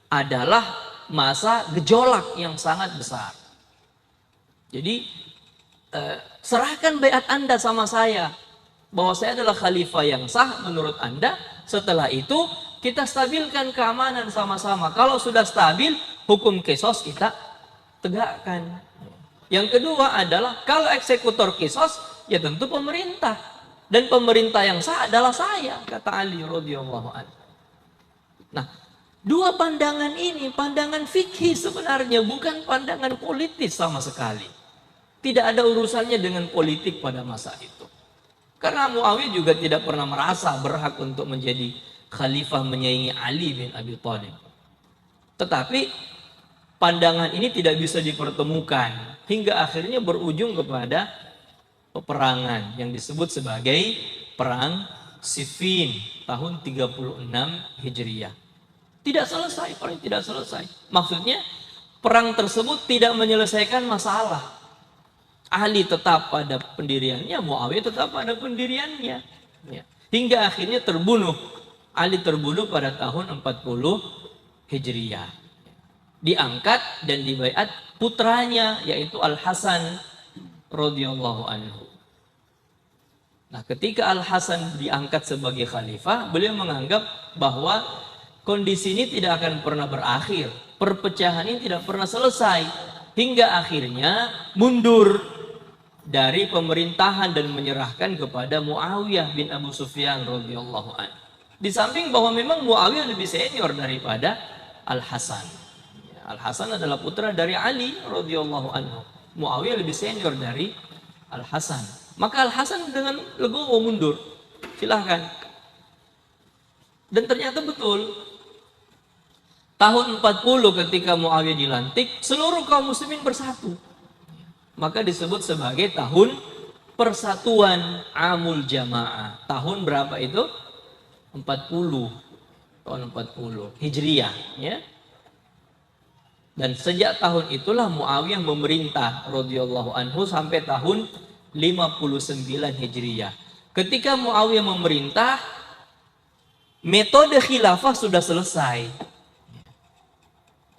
adalah masa gejolak yang sangat besar. Jadi serahkan baiat Anda sama saya, bahwa saya adalah khalifah yang sah menurut Anda. Setelah itu kita stabilkan keamanan sama-sama. Kalau sudah stabil, hukum kisos kita tegakkan. Yang kedua adalah kalau eksekutor kisos, ya tentu pemerintah. Dan pemerintah yang sah adalah saya, kata Ali radhiyallahu anhu. Nah, dua pandangan ini pandangan fikih sebenarnya, bukan pandangan politis sama sekali. Tidak ada urusannya dengan politik pada masa itu. Karena Muawiyah juga tidak pernah merasa berhak untuk menjadi khalifah menyaingi Ali bin Abi Thalib. Tetapi pandangan ini tidak bisa dipertemukan hingga akhirnya berujung kepada peperangan yang disebut sebagai Perang Siffin tahun 36 Hijriah. Tidak selesai, paling tidak selesai. Maksudnya perang tersebut tidak menyelesaikan masalah. Ali tetap pada pendiriannya, Muawiyah tetap pada pendiriannya. Ya. Hingga akhirnya terbunuh. Ali terbunuh pada tahun 40 Hijriah. Diangkat dan dibaiat putranya, yaitu Al-Hasan radhiyallahu anhu. Nah, ketika Al-Hasan diangkat sebagai khalifah, beliau menganggap bahwa kondisi ini tidak akan pernah berakhir. Perpecahan ini tidak pernah selesai. Hingga akhirnya mundur dari pemerintahan dan menyerahkan kepada Muawiyah bin Abu Sufyan radhiyallahu anhu. Di samping bahwa memang Muawiyah lebih senior daripada Al-Hasan. Al-Hasan adalah putra dari Ali radhiyallahu anhu. Muawiyah lebih senior dari Al-Hasan. Maka Al-Hasan dengan legowo mundur. Silahkan. Dan ternyata betul. Tahun 40 ketika Muawiyah dilantik, seluruh kaum muslimin bersatu. Maka disebut sebagai tahun persatuan Amul Jamaah. Tahun berapa itu? 40. Tahun 40 Hijriah, ya. Dan sejak tahun itulah Muawiyah memerintah radhiyallahu anhu sampai tahun 59 Hijriah. Ketika Muawiyah memerintah, metode khilafah sudah selesai.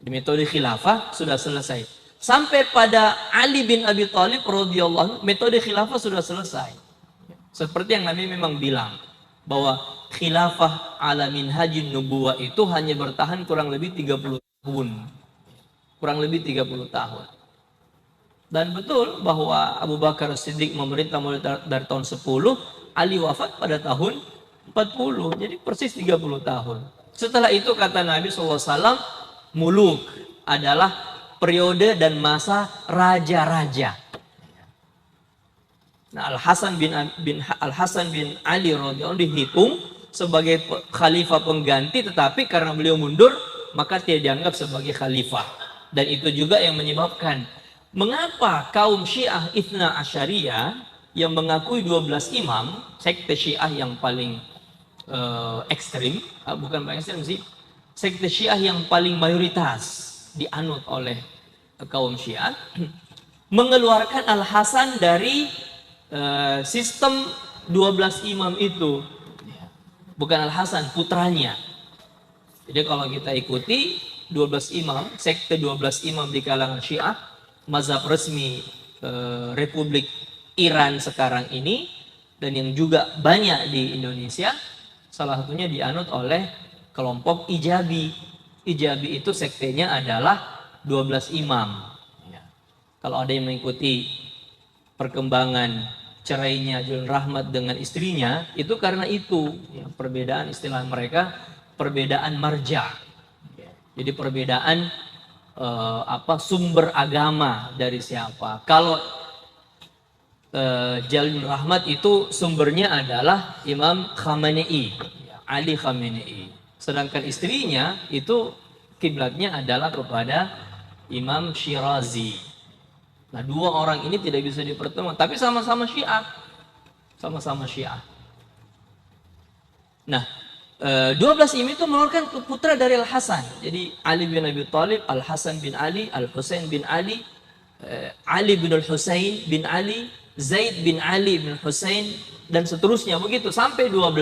Metode khilafah sudah selesai. Sampai pada Ali bin Abi Thalib radhiyallahu anhu, metode khilafah sudah selesai. Seperti yang Nabi memang bilang bahwa khilafah ala minhajin nubuwah itu hanya bertahan kurang lebih 30 tahun. Kurang lebih 30 tahun. Dan betul bahwa Abu Bakar Siddiq memerintah mulai dari tahun 10, Ali wafat pada tahun 40. Jadi persis 30 tahun. Setelah itu kata Nabi SAW, muluk adalah periode dan masa raja-raja. Nah, Al-Hasan bin Ali radhiyallahu anhu dihitung sebagai khalifah pengganti, tetapi karena beliau mundur maka tidak dianggap sebagai khalifah. Dan itu juga yang menyebabkan mengapa kaum Syiah Itsna Asyariyah yang mengakui 12 imam, sekte Syiah yang paling ekstrim, bukan paling ekstrim sih, sekte Syiah yang paling mayoritas dianut oleh kaum Syiah, mengeluarkan Al-Hasan dari sistem 12 imam itu. Bukan Al-Hasan, putranya. Jadi kalau kita ikuti 12 imam, sekte 12 imam di kalangan Syiah, mazhab resmi Republik Iran sekarang ini, dan yang juga banyak di Indonesia, salah satunya dianut oleh kelompok Ijabi. Ijabi itu sektenya adalah 12 imam. Ya. Kalau ada yang mengikuti perkembangan cerainya Julun Rahmat dengan istrinya, itu karena itu. Ya, perbedaan istilah mereka, perbedaan marja. Ya. Jadi perbedaan sumber agama dari siapa. Kalau Julun Rahmat itu sumbernya adalah Imam Khamenei, ya, Ali Khamenei. Sedangkan istrinya itu kiblatnya adalah kepada Imam Syirazi. Nah, dua orang ini tidak bisa dipertemukan, tapi sama-sama Syiah. Sama-sama Syiah. Nah, 12 imam itu mengeluarkan putra dari Al-Hasan. Jadi Ali bin Abi Thalib, Al-Hasan bin Ali, Al-Husain bin Ali, Ali bin Al-Husain bin Ali, Zaid bin Ali bin Husain, dan seterusnya begitu sampai 12.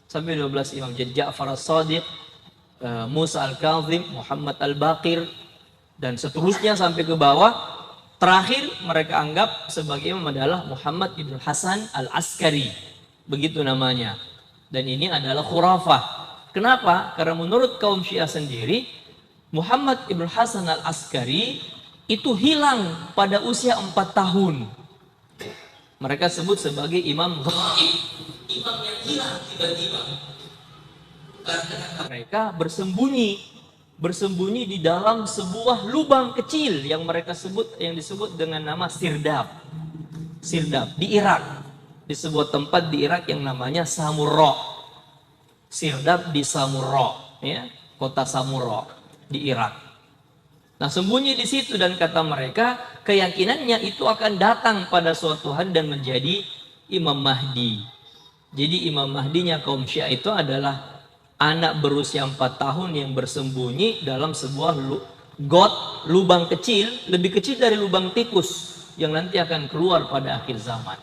Sampai 12 imam. Jadi Ja'far as-Sadiq, Musa Al-Kazim, Muhammad Al-Baqir, dan seterusnya sampai ke bawah. Terakhir mereka anggap sebagai imam adalah Muhammad Ibn Hasan Al-Askari, begitu namanya. Dan ini adalah khurafah. Kenapa? Karena menurut kaum Syiah sendiri, Muhammad Ibn Hasan Al-Askari itu hilang pada usia 4 tahun. Mereka sebut sebagai imam ghaib, imam yang hilang tiba-tiba. Karena mereka bersembunyi di dalam sebuah lubang kecil yang disebut dengan nama Sirdab. Sirdab di Irak, di sebuah tempat di Irak yang namanya Samurra. Sirdab di Samurra, ya, kota Samurra di Irak. Nah, sembunyi di situ, dan kata mereka keyakinannya itu akan datang pada suatu hari dan menjadi Imam Mahdi. Jadi Imam Mahdinya kaum Syiah itu adalah anak berusia 4 tahun yang bersembunyi dalam sebuah lubang kecil, lebih kecil dari lubang tikus, yang nanti akan keluar pada akhir zaman.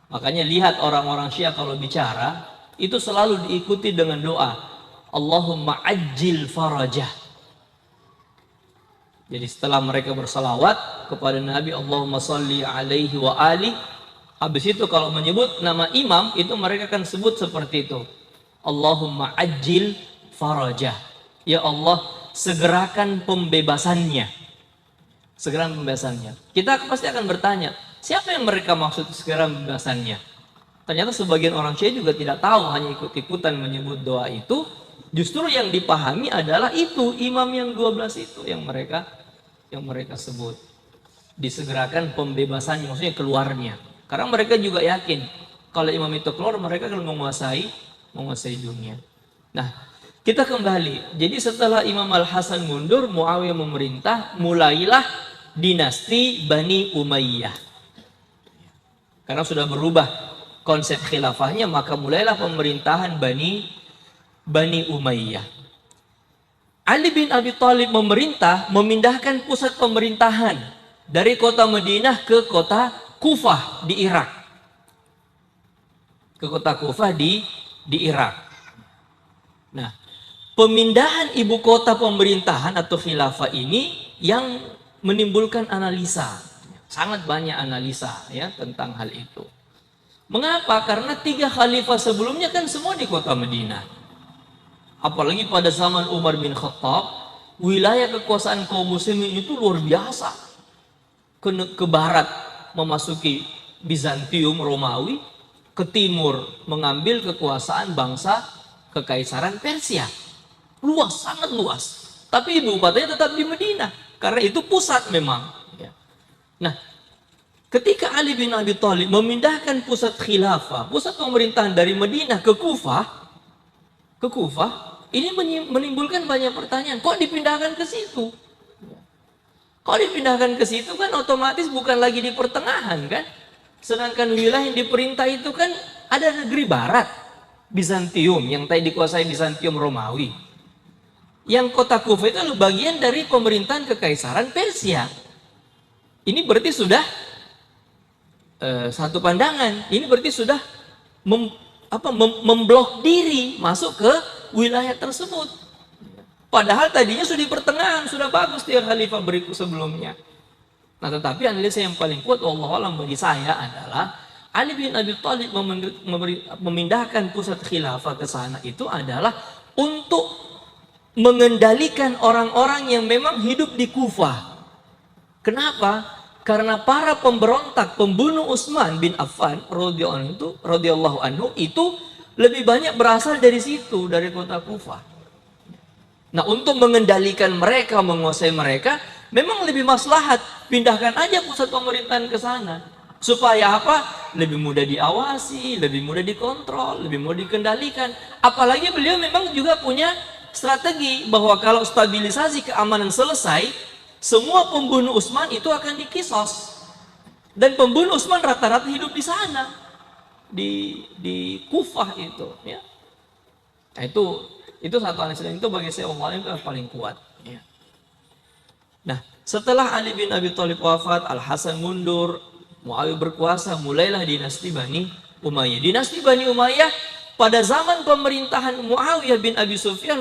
Makanya lihat orang-orang Syiah kalau bicara itu selalu diikuti dengan doa, Allahumma ajil farajah. Jadi setelah mereka bersalawat kepada Nabi, Allahumma salli alaihi wa ali, habis itu kalau menyebut nama imam itu mereka akan sebut seperti itu, Allahumma ajil farajah. Ya Allah, segerakan pembebasannya. Segerakan pembebasannya. Kita pasti akan bertanya, siapa yang mereka maksud segera pembebasannya? Ternyata sebagian orang Syiah juga tidak tahu, hanya ikut-ikutan menyebut doa itu. Justru yang dipahami adalah itu, imam yang 12 itu yang mereka sebut. Disegerakan pembebasannya, maksudnya keluarnya. Karena mereka juga yakin kalau imam itu keluar, mereka akan menguasai dunia. Nah, kita kembali. Jadi setelah Imam Al-Hasan mundur, Muawiyah memerintah, mulailah dinasti Bani Umayyah. Karena sudah berubah konsep khilafahnya, maka mulailah pemerintahan Bani Umayyah. Ali bin Abi Thalib memindahkan pusat pemerintahan dari kota Madinah ke kota Kufah di Irak. Ke kota Kufah di Irak. Nah, pemindahan ibu kota pemerintahan atau khilafah ini yang menimbulkan analisa. Sangat banyak analisa ya tentang hal itu. Mengapa? Karena 3 khalifah sebelumnya kan semua di kota Madinah. Apalagi pada zaman Umar bin Khattab, wilayah kekuasaan kaum muslimin itu luar biasa. Ke barat memasuki Bizantium Romawi, ke timur mengambil kekuasaan bangsa kekaisaran Persia. Luas, sangat luas. Tapi ibu kotanya tetap di Madinah, karena itu pusat memang. Nah, ketika Ali bin Abi Thalib memindahkan pusat khilafah, pusat pemerintahan dari Madinah ke Kufah, ini menimbulkan banyak pertanyaan. Kok dipindahkan ke situ? Kok dipindahkan ke situ kan otomatis bukan lagi di pertengahan kan? Sedangkan wilayah yang diperintah itu kan ada negeri barat, Bizantium, yang tadi dikuasai Bizantium Romawi. Yang kota Kufah itu adalah bagian dari pemerintahan kekaisaran Persia. Ini berarti sudah satu pandangan. Ini berarti sudah memblok diri masuk ke wilayah tersebut. Padahal tadinya sudah di pertengahan, sudah bagus dia khalifah berikut sebelumnya. Nah, tetapi analisa yang paling kuat wallahualam bagi saya adalah Ali bin Abi Thalib memindahkan pusat khilafah ke sana itu adalah untuk mengendalikan orang-orang yang memang hidup di Kufah. Kenapa? Karena para pemberontak pembunuh Utsman bin Affan radhiyallahu anhu itu lebih banyak berasal dari situ, dari kota Kufah. Nah, untuk mengendalikan mereka, menguasai mereka, memang lebih maslahat pindahkan aja pusat pemerintahan ke sana. Supaya apa? Lebih mudah diawasi, lebih mudah dikontrol, lebih mudah dikendalikan. Apalagi beliau memang juga punya strategi bahwa kalau stabilisasi keamanan selesai, semua pembunuh Utsman itu akan dikisos. Dan pembunuh Utsman rata-rata hidup di sana. Di Kufah itu ya. Nah, itu satu analisa, itu bagi saya Allah itu yang paling kuat ya. Nah, setelah Ali bin Abi Thalib wafat, Al-Hasan mundur, Muawiyah berkuasa, mulailah dinasti Bani Umayyah. Dinasti Bani Umayyah pada zaman pemerintahan Muawiyah bin Abi Sufyan